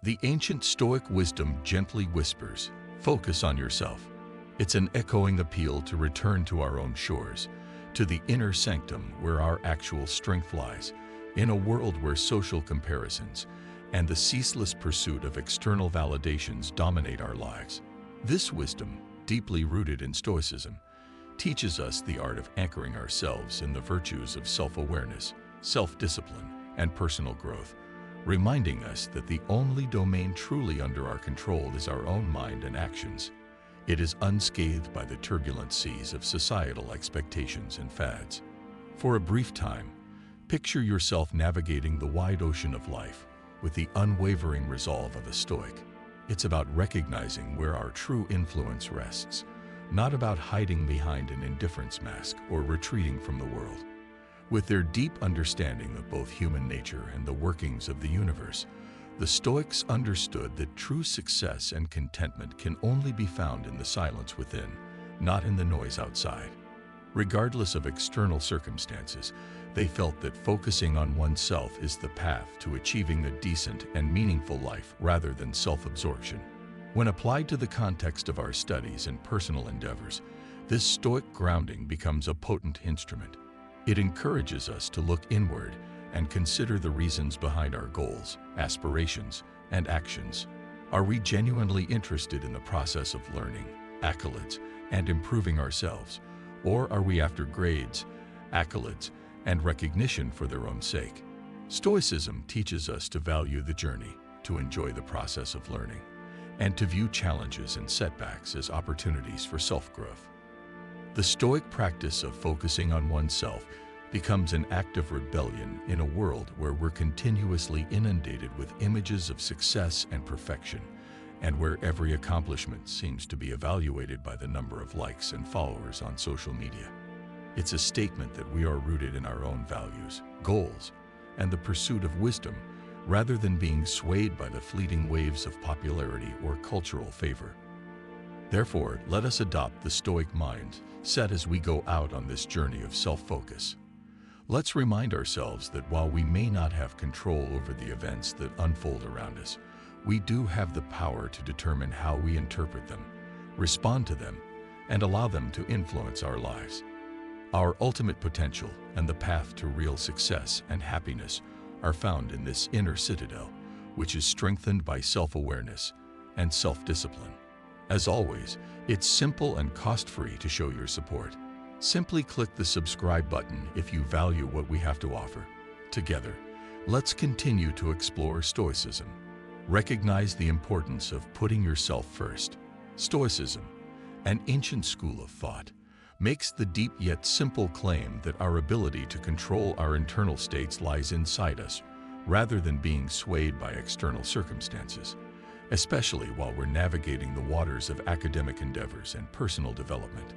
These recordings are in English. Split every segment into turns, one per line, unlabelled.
The ancient Stoic wisdom gently whispers, "Focus on yourself." It's an echoing appeal to return to our own shores, to the inner sanctum where our actual strength lies, in a world where social comparisons and the ceaseless pursuit of external validations dominate our lives. This wisdom, deeply rooted in Stoicism, teaches us the art of anchoring ourselves in the virtues of self-awareness, self-discipline, and personal growth, reminding us that the only domain truly under our control is our own mind and actions. It is unscathed by the turbulent seas of societal expectations and fads. For a brief time, picture yourself navigating the wide ocean of life with the unwavering resolve of a Stoic. It's about recognizing where our true influence rests, not about hiding behind an indifference mask or retreating from the world. With their deep understanding of both human nature and the workings of the universe, the Stoics understood that true success and contentment can only be found in the silence within, not in the noise outside. Regardless of external circumstances, they felt that focusing on oneself is the path to achieving a decent and meaningful life rather than self-absorption. When applied to the context of our studies and personal endeavors, this Stoic grounding becomes a potent instrument. It encourages us to look inward and consider the reasons behind our goals, aspirations, and actions. Are we genuinely interested in the process of learning, accolades, and improving ourselves? Or are we after grades, accolades, and recognition for their own sake? Stoicism teaches us to value the journey, to enjoy the process of learning, and to view challenges and setbacks as opportunities for self-growth. The Stoic practice of focusing on oneself becomes an act of rebellion in a world where we're continuously inundated with images of success and perfection, and where every accomplishment seems to be evaluated by the number of likes and followers on social media. It's a statement that we are rooted in our own values, goals, and the pursuit of wisdom, rather than being swayed by the fleeting waves of popularity or cultural favor. Therefore, let us adopt the Stoic mind set as we go out on this journey of self-focus. Let's remind ourselves that while we may not have control over the events that unfold around us, we do have the power to determine how we interpret them, respond to them, and allow them to influence our lives. Our ultimate potential and the path to real success and happiness are found in this inner citadel, which is strengthened by self-awareness and self-discipline. As always, it's simple and cost-free to show your support. Simply click the subscribe button if you value what we have to offer. Together, let's continue to explore Stoicism. Recognize the importance of putting yourself first. Stoicism, an ancient school of thought, makes the deep yet simple claim that our ability to control our internal states lies inside us, rather than being swayed by external circumstances, especially while we're navigating the waters of academic endeavors and personal development.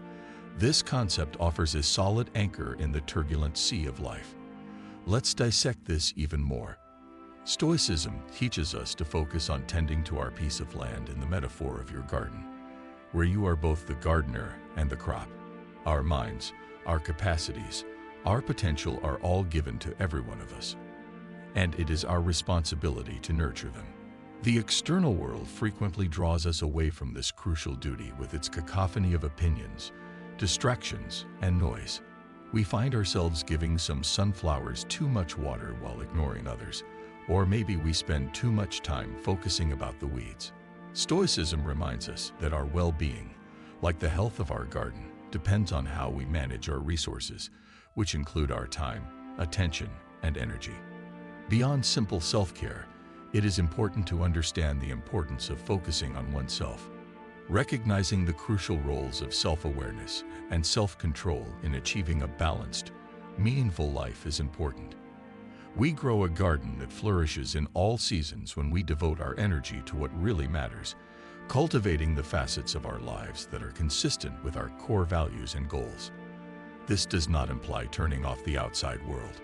This concept offers a solid anchor in the turbulent sea of life. Let's dissect this even more. Stoicism teaches us to focus on tending to our piece of land in the metaphor of your garden, where you are both the gardener and the crop. Our minds, our capacities, our potential are all given to every one of us, and it is our responsibility to nurture them. The external world frequently draws us away from this crucial duty with its cacophony of opinions, distractions, and noise. We find ourselves giving some sunflowers too much water while ignoring others, or maybe we spend too much time focusing about the weeds. Stoicism reminds us that our well-being, like the health of our garden, depends on how we manage our resources, which include our time, attention, and energy. Beyond simple self-care, it is important to understand the importance of focusing on oneself. Recognizing the crucial roles of self-awareness and self-control in achieving a balanced, meaningful life is important. We grow a garden that flourishes in all seasons when we devote our energy to what really matters, cultivating the facets of our lives that are consistent with our core values and goals. This does not imply turning off the outside world.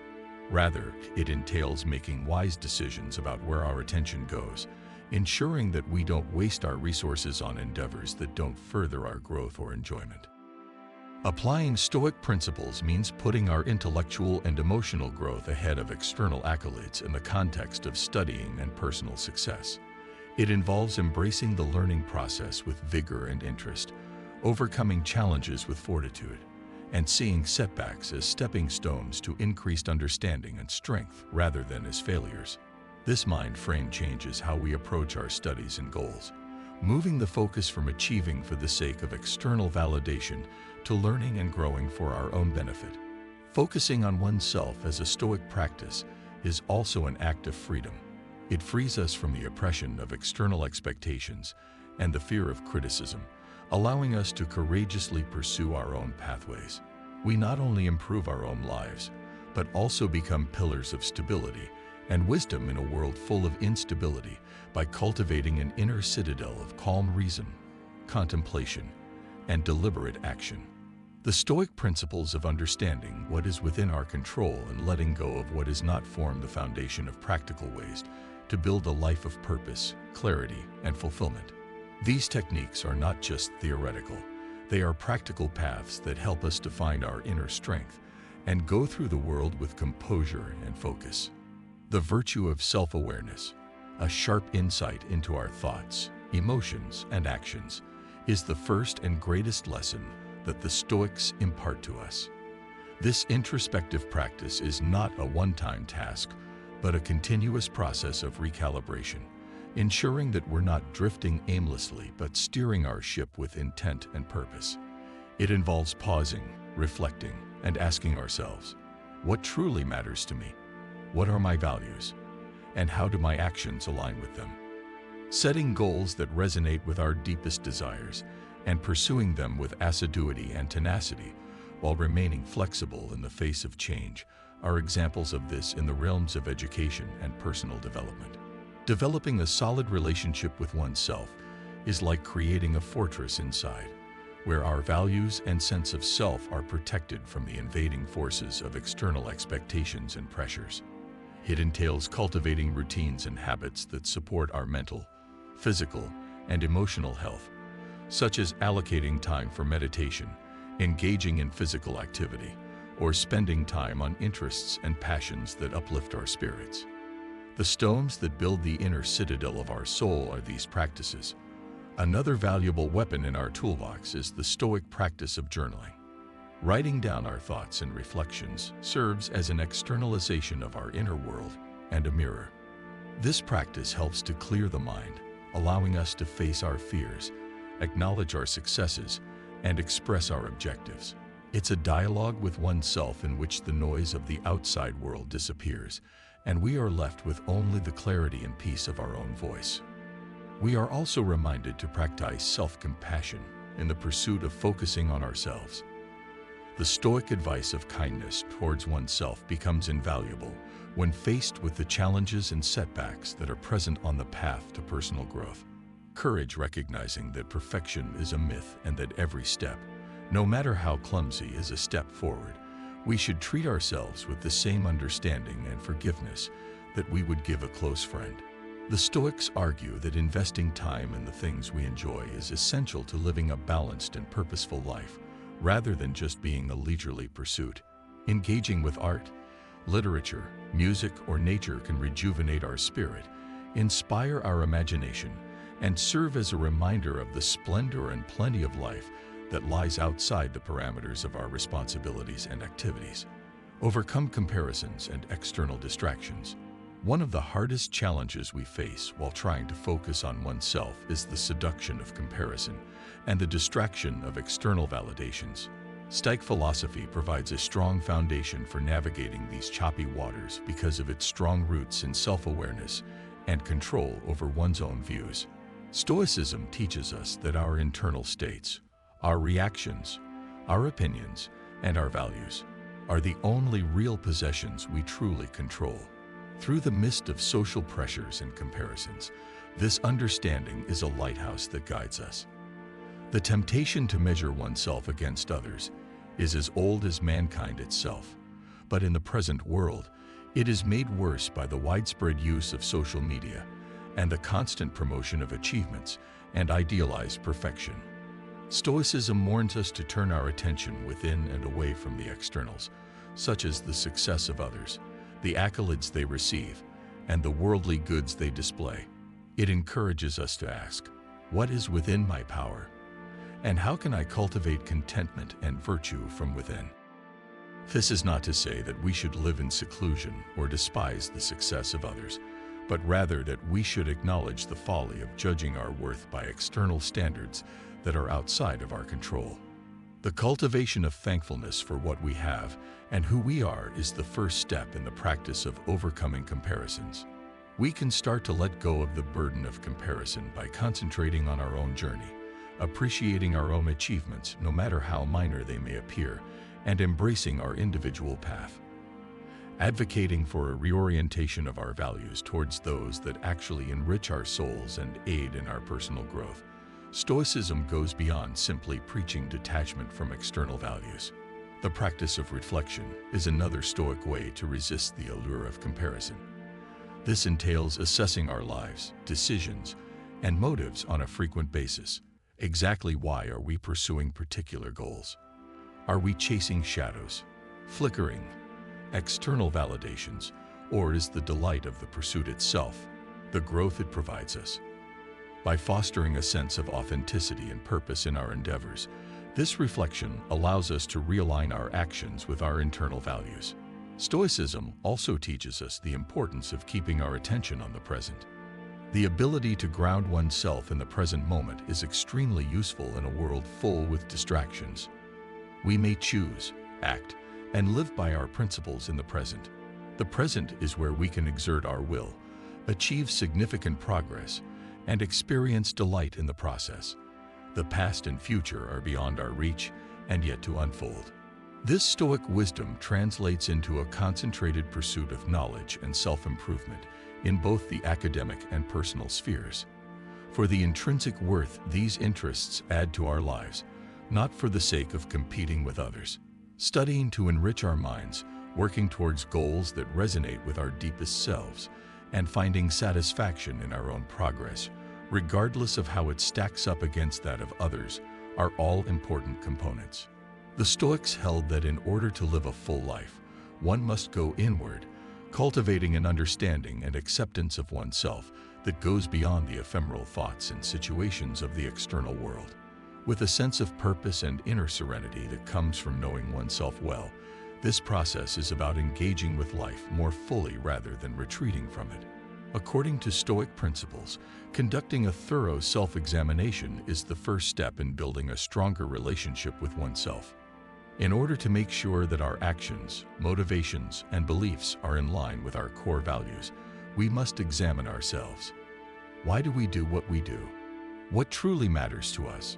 Rather, it entails making wise decisions about where our attention goes, ensuring that we don't waste our resources on endeavors that don't further our growth or enjoyment. Applying Stoic principles means putting our intellectual and emotional growth ahead of external accolades in the context of studying and personal success. It involves embracing the learning process with vigor and interest, overcoming challenges with fortitude, and seeing setbacks as stepping stones to increased understanding and strength rather than as failures. This mind frame changes how we approach our studies and goals, moving the focus from achieving for the sake of external validation to learning and growing for our own benefit. Focusing on oneself as a Stoic practice is also an act of freedom. It frees us from the oppression of external expectations and the fear of criticism, allowing us to courageously pursue our own pathways. We not only improve our own lives, but also become pillars of stability and wisdom in a world full of instability by cultivating an inner citadel of calm reason, contemplation, and deliberate action. The Stoic principles of understanding what is within our control and letting go of what is not form the foundation of practical ways to build a life of purpose, clarity, and fulfillment. These techniques are not just theoretical, they are practical paths that help us to find our inner strength and go through the world with composure and focus. The virtue of self-awareness, a sharp insight into our thoughts, emotions, and actions, is the first and greatest lesson that the Stoics impart to us. This introspective practice is not a one-time task, but a continuous process of recalibration, ensuring that we're not drifting aimlessly but steering our ship with intent and purpose. It involves pausing, reflecting, and asking ourselves, what truly matters to me? What are my values? And how do my actions align with them? Setting goals that resonate with our deepest desires and pursuing them with assiduity and tenacity while remaining flexible in the face of change are examples of this in the realms of education and personal development. Developing a solid relationship with oneself is like creating a fortress inside, where our values and sense of self are protected from the invading forces of external expectations and pressures. It entails cultivating routines and habits that support our mental, physical, and emotional health, such as allocating time for meditation, engaging in physical activity, or spending time on interests and passions that uplift our spirits. The stones that build the inner citadel of our soul are these practices. Another valuable weapon in our toolbox is the Stoic practice of journaling. Writing down our thoughts and reflections serves as an externalization of our inner world and a mirror. This practice helps to clear the mind, allowing us to face our fears, acknowledge our successes, and express our objectives. It's a dialogue with oneself in which the noise of the outside world disappears, and we are left with only the clarity and peace of our own voice. We are also reminded to practice self-compassion in the pursuit of focusing on ourselves. The Stoic advice of kindness towards oneself becomes invaluable when faced with the challenges and setbacks that are present on the path to personal growth. Courage recognizing that perfection is a myth and that every step, no matter how clumsy, is a step forward. We should treat ourselves with the same understanding and forgiveness that we would give a close friend. The Stoics argue that investing time in the things we enjoy is essential to living a balanced and purposeful life, rather than just being a leisurely pursuit. Engaging with art, literature, music, or nature can rejuvenate our spirit, inspire our imagination, and serve as a reminder of the splendor and plenty of life that lies outside the parameters of our responsibilities and activities. Overcome comparisons and external distractions. One of the hardest challenges we face while trying to focus on oneself is the seduction of comparison and the distraction of external validations. Stoic philosophy provides a strong foundation for navigating these choppy waters because of its strong roots in self-awareness and control over one's own views. Stoicism teaches us that our internal states, our reactions, our opinions, and our values are the only real possessions we truly control. Through the mist of social pressures and comparisons, this understanding is a lighthouse that guides us. The temptation to measure oneself against others is as old as mankind itself, but in the present world, it is made worse by the widespread use of social media and the constant promotion of achievements and idealized perfection. Stoicism warns us to turn our attention within and away from the externals, such as the success of others, the accolades they receive, and the worldly goods they display. It encourages us to ask, what is within my power? And how can I cultivate contentment and virtue from within? This is not to say that we should live in seclusion or despise the success of others, but rather that we should acknowledge the folly of judging our worth by external standards that are outside of our control. The cultivation of thankfulness for what we have and who we are is the first step in the practice of overcoming comparisons. We can start to let go of the burden of comparison by concentrating on our own journey, appreciating our own achievements no matter how minor they may appear, and embracing our individual path. Advocating for a reorientation of our values towards those that actually enrich our souls and aid in our personal growth, Stoicism goes beyond simply preaching detachment from external values. The practice of reflection is another Stoic way to resist the allure of comparison. This entails assessing our lives, decisions, and motives on a frequent basis. Exactly why are we pursuing particular goals? Are we chasing shadows, flickering, external validations, or is the delight of the pursuit itself the growth it provides us? By fostering a sense of authenticity and purpose in our endeavors, this reflection allows us to realign our actions with our internal values. Stoicism also teaches us the importance of keeping our attention on the present. The ability to ground oneself in the present moment is extremely useful in a world full with distractions. We may choose, act, and live by our principles in the present. The present is where we can exert our will, achieve significant progress, and experience delight in the process. The past and future are beyond our reach and yet to unfold. This Stoic wisdom translates into a concentrated pursuit of knowledge and self-improvement in both the academic and personal spheres. For the intrinsic worth these interests add to our lives, not for the sake of competing with others. Studying to enrich our minds, working towards goals that resonate with our deepest selves, and finding satisfaction in our own progress, regardless of how it stacks up against that of others, are all important components. The Stoics held that in order to live a full life, one must go inward, cultivating an understanding and acceptance of oneself that goes beyond the ephemeral thoughts and situations of the external world. With a sense of purpose and inner serenity that comes from knowing oneself well, this process is about engaging with life more fully rather than retreating from it. According to Stoic principles, conducting a thorough self-examination is the first step in building a stronger relationship with oneself. In order to make sure that our actions, motivations, and beliefs are in line with our core values, we must examine ourselves. Why do we do what we do? What truly matters to us?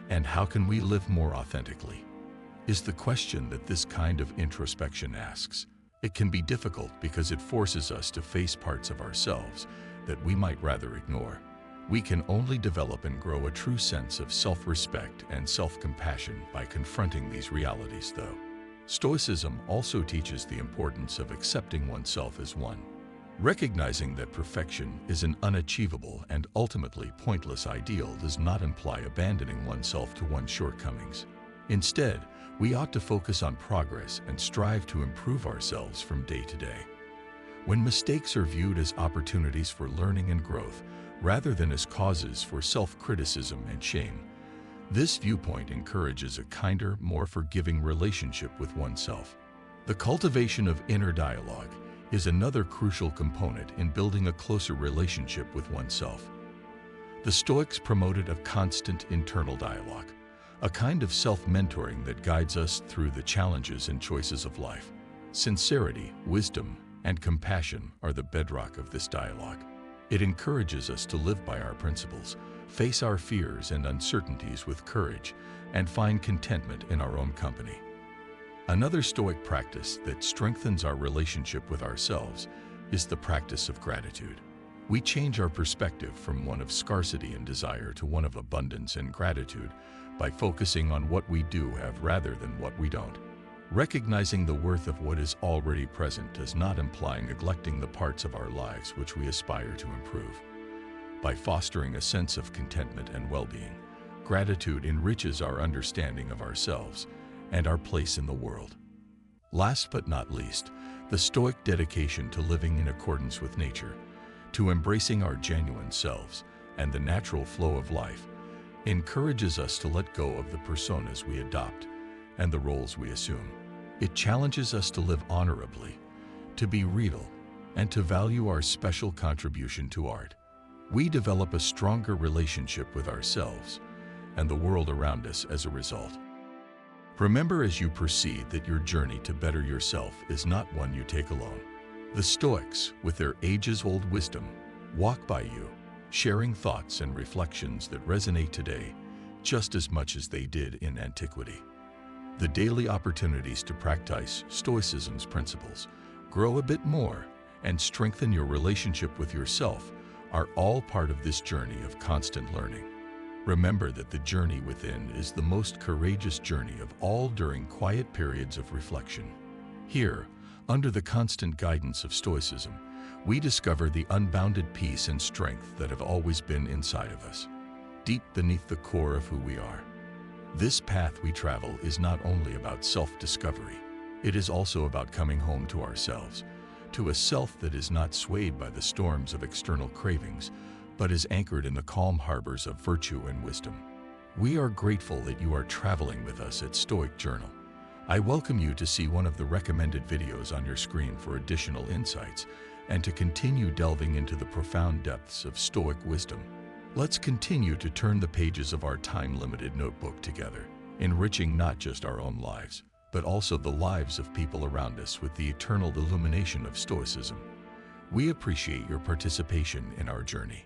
And how can we live more authentically? Is the question that this kind of introspection asks. It can be difficult because it forces us to face parts of ourselves that we might rather ignore. We can only develop and grow a true sense of self-respect and self-compassion by confronting these realities, though. Stoicism also teaches the importance of accepting oneself as one. Recognizing that perfection is an unachievable and ultimately pointless ideal does not imply abandoning oneself to one's shortcomings. Instead, we ought to focus on progress and strive to improve ourselves from day to day. When mistakes are viewed as opportunities for learning and growth, rather than as causes for self-criticism and shame, this viewpoint encourages a kinder, more forgiving relationship with oneself. The cultivation of inner dialogue is another crucial component in building a closer relationship with oneself. The Stoics promoted a constant internal dialogue, a kind of self-mentoring that guides us through the challenges and choices of life. Sincerity, wisdom, and compassion are the bedrock of this dialogue. It encourages us to live by our principles, face our fears and uncertainties with courage, and find contentment in our own company. Another Stoic practice that strengthens our relationship with ourselves is the practice of gratitude. We change our perspective from one of scarcity and desire to one of abundance and gratitude by focusing on what we do have rather than what we don't. Recognizing the worth of what is already present does not imply neglecting the parts of our lives which we aspire to improve. By fostering a sense of contentment and well-being, gratitude enriches our understanding of ourselves and our place in the world. Last but not least, the Stoic dedication to living in accordance with nature to embracing our genuine selves and the natural flow of life, encourages us to let go of the personas we adopt and the roles we assume. It challenges us to live honorably, to be real, and to value our special contribution to art. We develop a stronger relationship with ourselves and the world around us as a result. Remember as you proceed that your journey to better yourself is not one you take alone. The Stoics, with their ages-old wisdom, walk by you, sharing thoughts and reflections that resonate today just as much as they did in antiquity. The daily opportunities to practice Stoicism's principles, grow a bit more, and strengthen your relationship with yourself are all part of this journey of constant learning. Remember that the journey within is the most courageous journey of all during quiet periods of reflection. Here, under the constant guidance of Stoicism, we discover the unbounded peace and strength that have always been inside of us, deep beneath the core of who we are. This path we travel is not only about self-discovery, it is also about coming home to ourselves, to a self that is not swayed by the storms of external cravings, but is anchored in the calm harbors of virtue and wisdom. We are grateful that you are traveling with us at Stoic Journal. I welcome you to see one of the recommended videos on your screen for additional insights and to continue delving into the profound depths of Stoic wisdom. Let's continue to turn the pages of our time-limited notebook together, enriching not just our own lives, but also the lives of people around us with the eternal illumination of Stoicism. We appreciate your participation in our journey.